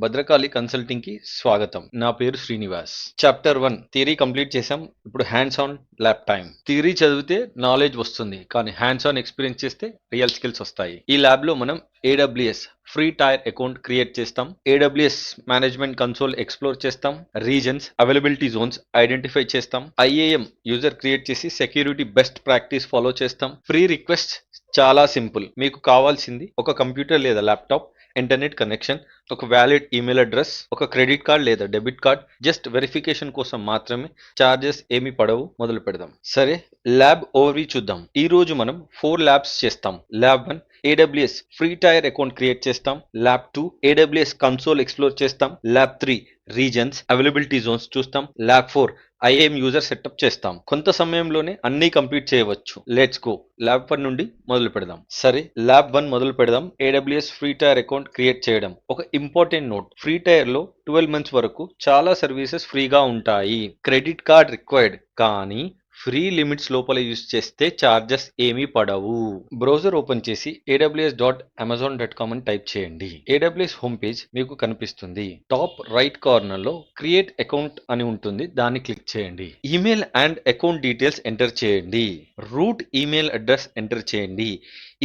Bhadrakali consulting కి స్వాగతం. నా పేరు శ్రీనివాస్. చాప్టర్ 1 థియరీ కంప్లీట్ చేసాం. ఇప్పుడు hands on lab time. Theory చదివితే నాలెడ్జ్ వస్తుంది, కానీ హ్యాండ్స్ ఆన్ ఎక్స్పీరియన్స్ చేస్తే రియల్ స్కిల్స్ వస్తాయి. ఈ ల్యాబ్ లో మనం AWS free tier account create చేస్తాం, AWS మేనేజ్మెంట్ కన్సోల్ ఎక్స్ప్లోర్ చేస్తాం, రీజన్స్ అవైలబిలిటీ జోన్స్ ఐడెంటిఫై చేస్తాం, IAM యూజర్ క్రియేట్ చేసి సెక్యూరిటీ బెస్ట్ ప్రాక్టీస్ ఫాలో చేస్తాం. ఫ్రీ రిక్వెస్ట్ చాలా సింపుల్. మీకు కావాల్సింది ఒక కంప్యూటర్ లేదా ల్యాప్టాప్, ఇంటర్నెట్ కనెక్షన్, ఒక వ్యాలిడ్ ఈమెయిల్ అడ్రస్, ఒక క్రెడిట్ కార్డ్ లేదా డెబిట్ కార్డ్. జస్ట్ వెరిఫికేషన్ కోసం మాత్రమే. చార్జెస్ ఏమి పడవు. మొదలు పెడదాం. సరే, ల్యాబ్ ఓవర్వ్యూ చూద్దాం. ఈ రోజు మనం 4 ల్యాబ్స్ చేస్తాం. Lab 1 AWS free tier account create చేస్తాం. ల్యాబ్ 2 AWS కన్సోల్ ఎక్స్ప్లోర్ చేస్తాం. ల్యాబ్ 3 రీజన్స్ అవైలబిలిటీ జోన్స్ చూస్తాం. ల్యాబ్ 4 IAM యూజర్ సెటప్ చేస్తాం. కొంత సమయంలోనే అన్ని కంప్లీట్ చేయవచ్చు. Let's go. ల్యాబ్ 1 నుండి మొదలు పెడదాం. సరే, ల్యాబ్ 1 మొదలు పెడదాం. AWS free tier account create చేయడం. ఒక ఇంపార్టెంట్ నోట్, ఫ్రీ టైర్ లో 12 మంత్స్ వరకు చాలా సర్వీసెస్ ఫ్రీగా ఉంటాయి. క్రెడిట్ కార్డ్ రిక్వైర్డ్, కానీ ఫ్రీ లిమిట్స్ లోపల యూజ్ చేస్తే చార్జెస్ ఏమీ పడవు. బ్రౌజర్ ఓపెన్ చేసి aws.amazon.com అని టైప్ చేయండి. AWS హోమ్ పేజ్ మీకు కనిపిస్తుంది. టాప్ రైట్ కార్నర్ లో క్రియేట్ అకౌంట్ అని ఉంటుంది, దాన్ని క్లిక్ చేయండి. Email and account details enter చేయండి. రూట్ ఈమెయిల్ అడ్రస్ ఎంటర్ చేయండి.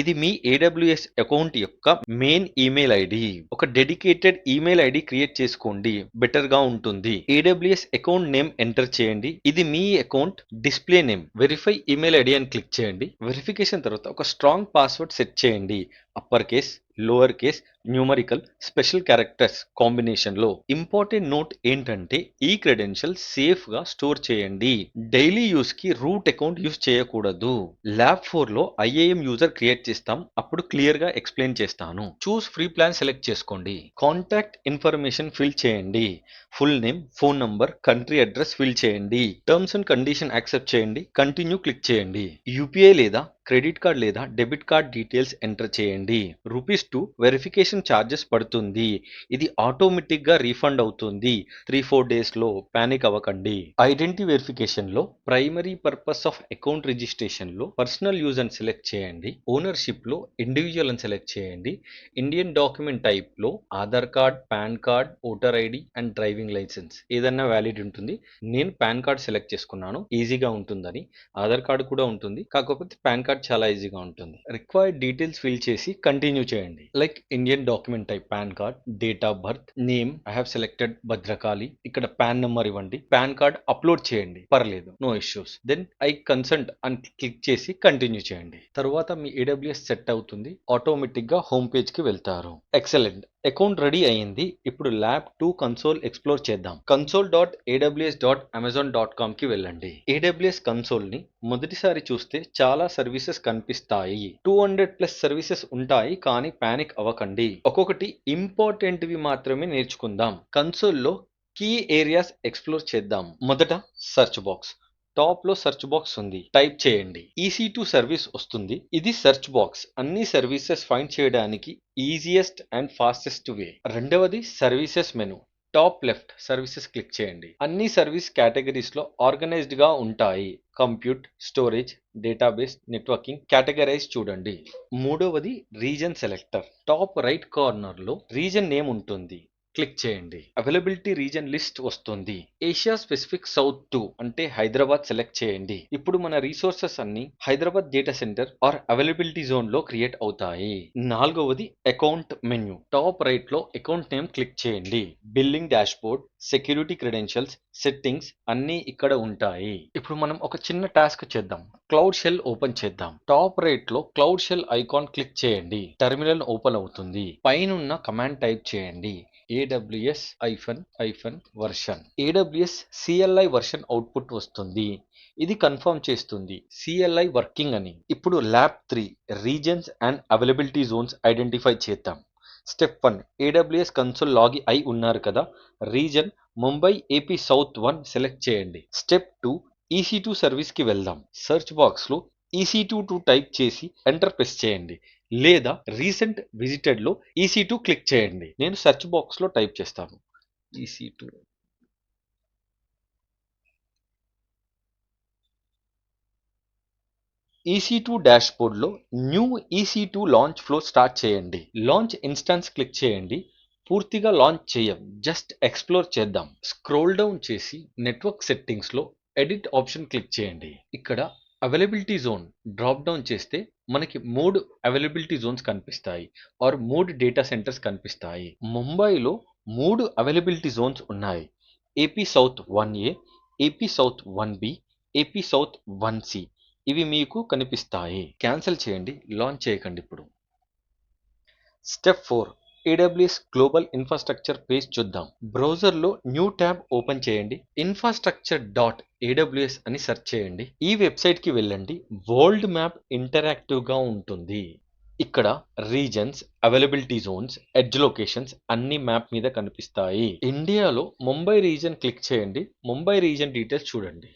ఇది మీ AWS అకౌంట్ యొక్క మెయిన్ ఈమెయిల్ ఐడి. ఒక డెడికేటెడ్ ఈమెయిల్ ఐడి క్రియేట్ చేసుకోండి, బెటర్ గా ఉంటుంది. AWS అకౌంట్ నేమ్ ఎంటర్ చేయండి. ఇది మీ account display name. Verify email ID అని క్లిక్ చేయండి. వెరిఫికేషన్ తర్వాత ఒక స్ట్రాంగ్ పాస్వర్డ్ సెట్ చేయండి. Upper case, lower case, numerical, special characters combination లో. ఇంపార్టెంట్ నోట్ ఏంటంటే ఈ క్రెడెన్షియల్ సేఫ్ గా స్టోర్ చేయండి. డైలీ యూస్ కి రూట్ అకౌంట్ యూస్ చేయకూడదు. ల్యాబ్ 4 లో IAM యూజర్ క్రియేట్ చేస్తాం, అప్పుడు క్లియర్ గా ఎక్స్ప్లెయిన్ చేస్తాను. చూస్ ఫ్రీ ప్లాన్ సెలెక్ట్ చేసుకోండి. కాంటాక్ట్ ఇన్ఫర్మేషన్ ఫిల్ చేయండి. Full name, phone number, country address fill చేయండి. టర్మ్స్ అండ్ కండిషన్ యాక్సెప్ట్ చేయండి. కంటిన్యూ క్లిక్ చేయండి. UPI లేదా క్రెడిట్ కార్డ్ లేదా డెబిట్ కార్డ్ డీటెయిల్స్ ఎంటర్ చేయండి. రూపీస్ 2 వెరిఫికేషన్ ఛార్జెస్ పడుతుంది. ఇది ఆటోమేటిక్ గా రీఫండ్ అవుతుంది 3-4 డేస్ లో. పానిక్ అవ్వకండి. ఐడెంటిటీ వెరిఫికేషన్ లో primary purpose of account registration లో పర్సనల్ యూజ్ అని సెలెక్ట్ చేయండి. ఓనర్షిప్ లో ఇండివిజువల్ అని సెలెక్ట్ చేయండి. ఇండియన్ డాక్యుమెంట్ టైప్ లో Aadhaar card, PAN card, voter ID and driving licence ఏదన్నా వ్యాలిడ్ ఉంటుంది. నేను పాన్ కార్డ్ సెలెక్ట్ చేసుకున్నాను, ఈజీగా ఉంటుందని. ఆధార్ కార్డు కూడా ఉంటుంది, కాకపోతే పాన్ కార్డ్ చాలా ఈజీగా ఉంటుంది. రిక్వైర్డ్ డీటెయిల్స్ ఫిల్ చేసి కంటిన్యూ చేయండి. Like Indian document type PAN card, date of birth, name I have selected Bhadrakali. ఇక్కడ పాన్ నెంబర్ ఇవ్వండి. పాన్ కార్డ్ అప్లోడ్ చేయండి, పర్లేదు, no issues. Then I consent అని క్లిక్ చేసి కంటిన్యూ చేయండి. తర్వాత మీ AWS సెట్ అవుతుంది. ఆటోమేటిక్ గా హోమ్ పేజ్ కి వెళ్తారు. ఎక్సలెంట్, అకౌంట్ రెడీ అయ్యింది. ఇప్పుడు ల్యాబ్ 2 కన్సోల్ ఎక్స్ప్లోర్ చేద్దాం. console.aws.amazon.com కి వెళ్ళండి. AWS కన్సోల్ ని మొదటిసారి చూస్తే చాలా సర్వీసెస్ కనిపిస్తాయి. 200+ సర్వీసెస్ ఉంటాయి, కానీ పానిక్ అవ్వకండి. ఒక్కొక్కటి ఇంపార్టెంట్ వి మాత్రమే నేర్చుకుందాం. కన్సోల్లో కీ ఏరియాస్ ఎక్స్ప్లోర్ చేద్దాం. మొదట సెర్చ్ బాక్స్. టాప్ లో సెర్చ్ బాక్స్ ఉంది, టైప్ చేయండి. EC2 సర్వీస్ వస్తుంది. ఇది సెర్చ్ బాక్స్, అన్ని సర్వీసెస్ ఫైండ్ చేయడానికి ఈజియెస్ట్ అండ్ ఫాస్టెస్ట్ వే. రెండవది services menu. Top left services click చేయండి. అన్ని సర్వీస్ కేటగిరీస్ లో ఆర్గనైజ్డ్ గా ఉంటాయి. Compute, storage, database, networking categorise చూడండి. మూడవది region selector. Top right corner లో రీజన్ నేమ్ ఉంటుంది, క్లిక్ చేయండి. అవైలబిలిటీ రీజన్ లిస్ట్ వస్తుంది. ఏషియా స్పెసిఫిక్ సౌత్ 2 అంటే హైదరాబాద్ సెలెక్ట్ చేయండి. ఇప్పుడు మన రిసోర్సెస్ అన్ని Hyderabad data centre or availability zone లో క్రియేట్ అవుతాయి. నాలుగవది అకౌంట్ మెన్యూ. టాప్ రైట్ లో అకౌంట్ నేమ్ క్లిక్ చేయండి. Billing dashboard, security credentials, settings అన్ని ఇక్కడ ఉంటాయి. ఇప్పుడు మనం ఒక చిన్న టాస్క్ చేద్దాం. క్లౌడ్ షెల్ ఓపెన్ చేద్దాం. టాప్ రైట్ లో క్లౌడ్ షెల్ ఐకాన్ క్లిక్ చేయండి. టెర్మినల్ ఓపెన్ అవుతుంది. పైనున్న కమాండ్ టైప్ చేయండి. AWS version. AWS CLI version output వస్తుంది. ఇది కన్ఫర్మ్ చేస్తుంది CLI వర్కింగ్ అని. ఇప్పుడు lab 3 reasons and availability zones identify చేద్దాం. స్టెప్ 1 AWS కన్సోల్ లాగి అయి ఉన్నారు కదా. Reason Mumbai AP south 1 select చేయండి. స్టెప్ 2 EC2 సర్వీస్ కి వెళ్దాం. సెర్చ్ బాక్స్ లో EC2 టైప్ చేసి ఎంటర్ ప్రెస్ చేయండి, లేదా రీసెంట్ విజిటెడ్ లో EC2 క్లిక్ చేయండి. నేను సెర్చ్ బాక్స్ లో టైప్ చేస్తాను EC2. EC2 డాష్బోర్డ్ లో new EC2 launch flow start చేయండి. లాంచ్ ఇన్స్టాన్స్ క్లిక్ చేయండి. పూర్తిగా లాంచ్ చేయం, జస్ట్ ఎక్స్‌ప్లోర్ చేద్దాం. స్క్రోల్ డౌన్ చేసి నెట్వర్క్ సెట్టింగ్స్‌లో ఎడిట్ ఆప్షన్ క్లిక్ చేయండి. ఇక్కడ అవైలబిలిటీ జోన్ డ్రాప్ డౌన్ చేస్తే మనకి 3 అవైలబిలిటీ జోన్స్ కనిపిస్తాయి ఆర్ 3 డేటా సెంటర్స్ కనిపిస్తాయి. ముంబైలో 3 అవైలబిలిటీ జోన్స్ ఉన్నాయి. AP south 1A, AP south 1B, AP south 1C. ఇవి మీకు కనిపిస్తాయి. క్యాన్సిల్ చేయండి, లాంచ్ చేయకండి ఇప్పుడు. Step 4, AWS global infrastructure page చూద్దాం. బ్రౌజర్లో న్యూ ట్యాబ్ ఓపెన్ చేయండి. ఇన్ఫ్రాస్ట్రక్చర్ డాట్ ఏడబ్ల్యూఎస్ అని సెర్చ్ చేయండి. ఈ వెబ్సైట్కి వెళ్ళండి. వరల్డ్ మ్యాప్ ఇంటరాక్టివ్గా ఉంటుంది. ఇక్కడ reasons, availability Jones, edge locations అన్ని మ్యాప్ మీద కనిపిస్తాయి. ఇండియాలో ముంబై రీజన్ క్లిక్ చేయండి. ముంబై రీజన్ డీటెయిల్స్ చూడండి.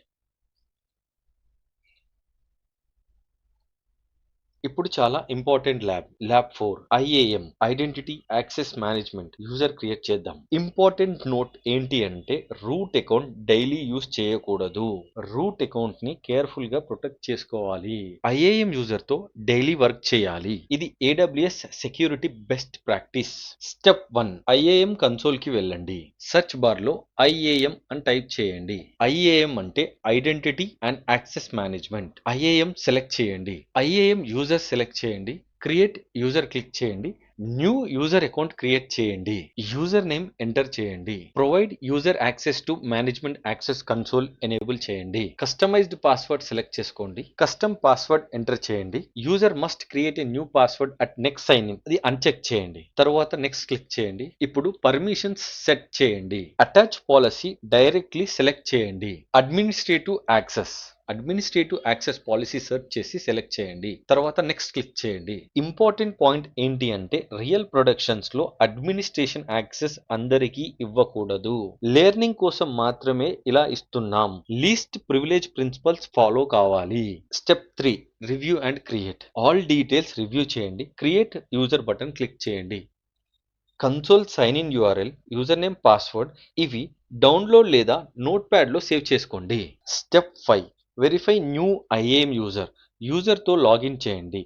ఇప్పుడు చాలా important lab 4 IAM identity access management user create చేద్దాం. ఇంపార్టెంట్ నోట్ ఏంటి అంటే రూట్ అకౌంట్ డైలీ యూజ్ చేయకూడదు. రూట్ అకౌంట్ ని కేర్ఫుల్ గా ప్రొటెక్ట్ చేసుకోవాలి. ఐఏఎం యూజర్ తో డైలీ వర్క్ చేయాలి. ఇది AWS security best practice. Step 1, IAM console కి వెళ్ళండి. సెర్చ్ బార్ లో ఐఏఎం అని టైప్ చేయండి. ఐఏఎం అంటే identity and access management. IAM select చేయండి. ఐఏఎం యూజర్ సెలెక్ట్ చేయండి. క్రియేట్ యూజర్ క్లిక్ చేయండి. న్యూ యూజర్ అకౌంట్ క్రియేట్ చేయండి. యూజర్ నేమ్ ఎంటర్ చేయండి. Provide user access to management access console enable చేయండి. కస్టమైజ్డ్ పాస్వర్డ్ సెలెక్ట్ చేసుకోండి. Custom password enter చేయండి. User must create a new password at next sign in, అది uncheck చేయండి. తర్వాత next click చేయండి. ఇప్పుడు పర్మిషన్స్ సెట్ చేయండి. అటాచ్ పాలసీ డైరెక్ట్లీ సెలెక్ట్ చేయండి. అడ్మినిస్ట్రేటివ్ యాక్సెస్ పాలసీ సెర్చ్ చేసి సెలెక్ట్ చేయండి. తర్వాత నెక్స్ట్ క్లిక్ చేయండి. ఇంపార్టెంట్ పాయింట్ ఏంటి అంటే రియల్ ప్రొడక్షన్స్ లో అడ్మినిస్ట్రేషన్ యాక్సెస్ అందరికీ ఇవ్వకూడదు. లెర్నింగ్ కోసం మాత్రమే ఇలా ఇస్తున్నాం. లీస్ట్ ప్రివిలేజ్ ప్రిన్సిపల్స్ ఫాలో కావాలి. Step 3, review and create. All details review చేయండి. క్రియేట్ యూజర్ బటన్ క్లిక్ చేయండి. Console sign in URL, user name, password ఇవి డౌన్లోడ్ లేదా నోట్ ప్యాడ్ లో సేవ్ చేసుకోండి. స్టెప్ 5, వెరిఫై న్యూ ఐఏఎం యూజర్తో లాగిన్ చేయండి.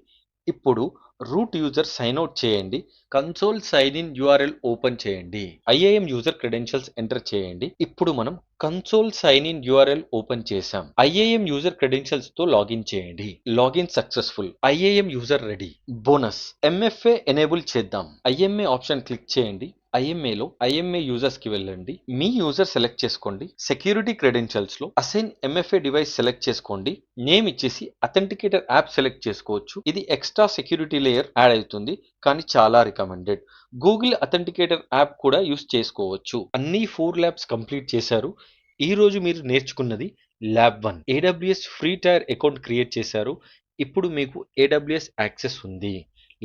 ఇప్పుడు రూట్ యూజర్ సైన్ అవుట్ చేయండి. Console sign in URL open చేయండి. ఐఏఎం యూజర్ క్రెడెన్షియల్స్ ఎంటర్ చేయండి. ఇప్పుడు మనం console sign in URL open చేసాం. ఐఏఎం యూజర్ క్రెడెన్షియల్స్ తో లాగిన్ చేయండి. Login successful. IAM user ready. Bonus, MFA enable చేద్దాం. ఐఎంఏ ఆప్షన్ క్లిక్ చేయండి. ఐఎంఏలో ఐఎంఏ యూజర్స్ కి వెళ్ళండి. మీ యూజర్ సెలెక్ట్ చేసుకోండి. సెక్యూరిటీ క్రెడెన్షియల్స్ లో అసైన్ ఎంఎఫ్ఏ డివైస్ సెలెక్ట్ చేసుకోండి. నేమ్ ఇచ్చేసి అథెంటికేటర్ యాప్ సెలెక్ట్ చేసుకోవచ్చు. ఇది ఎక్స్ట్రా సెక్యూరిటీ లేయర్ యాడ్ అవుతుంది, కానీ చాలా రికమెండెడ్. గూగుల్ అథెంటికేటర్ యాప్ కూడా యూస్ చేసుకోవచ్చు. అన్ని 4 ల్యాబ్స్ కంప్లీట్ చేశారు. ఈ రోజు మీరు నేర్చుకున్నది lab 1 AWS free tier account create చేశారు. ఇప్పుడు మీకు ఏడబ్ల్యూఎస్ యాక్సెస్ ఉంది.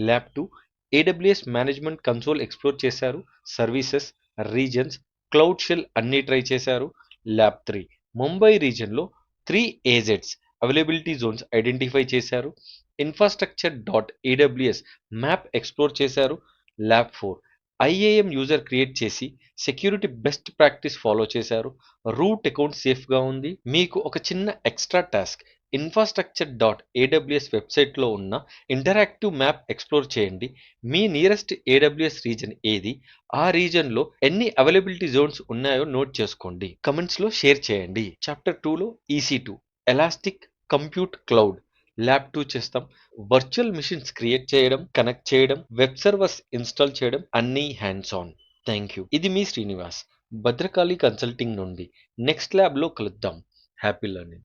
Lab 2 AWS management console explore చేశారు. సర్వీసెస్, రీజన్స్, క్లౌడ్ షెల్ అన్ని ట్రై చేశారు. ల్యాబ్ 3 ముంబై రీజన్లో 3 ఏజెడ్స్ అవైలబిలిటీ జోన్స్ ఐడెంటిఫై చేశారు. Infrastructure dot AWS map explore చేశారు. ల్యాబ్ 4 ఐఏఎం యూజర్ క్రియేట్ చేసి సెక్యూరిటీ బెస్ట్ ప్రాక్టీస్ ఫాలో చేశారు. రూట్ అకౌంట్ సేఫ్గా ఉంది. మీకు ఒక చిన్న extra task, infrastructure dot AWS వెబ్సైట్లో ఉన్న ఇంటరాక్టివ్ మ్యాప్ ఎక్స్ప్లోర్ చేయండి. మీ నియరెస్ట్ ఏడబ్ల్యూఎస్ రీజన్ ఏది, ఆ రీజన్లో ఎన్ని అవైలబిలిటీ జోన్స్ ఉన్నాయో నోట్ చేసుకోండి. కమెంట్స్లో షేర్ చేయండి. చాప్టర్ 2లో EC2 elastic compute cloud lab 2 చేస్తాం. వర్చువల్ మిషన్స్ క్రియేట్ చేయడం, కనెక్ట్ చేయడం, వెబ్ సర్వర్స్ ఇన్స్టాల్ చేయడం అన్నీ హ్యాండ్స్ ఆన్. Thank you. ఇది మీ శ్రీనివాస్, భద్రకాళి కన్సల్టింగ్ నుండి. నెక్స్ట్ ల్యాబ్లో కలుద్దాం. Happy learning.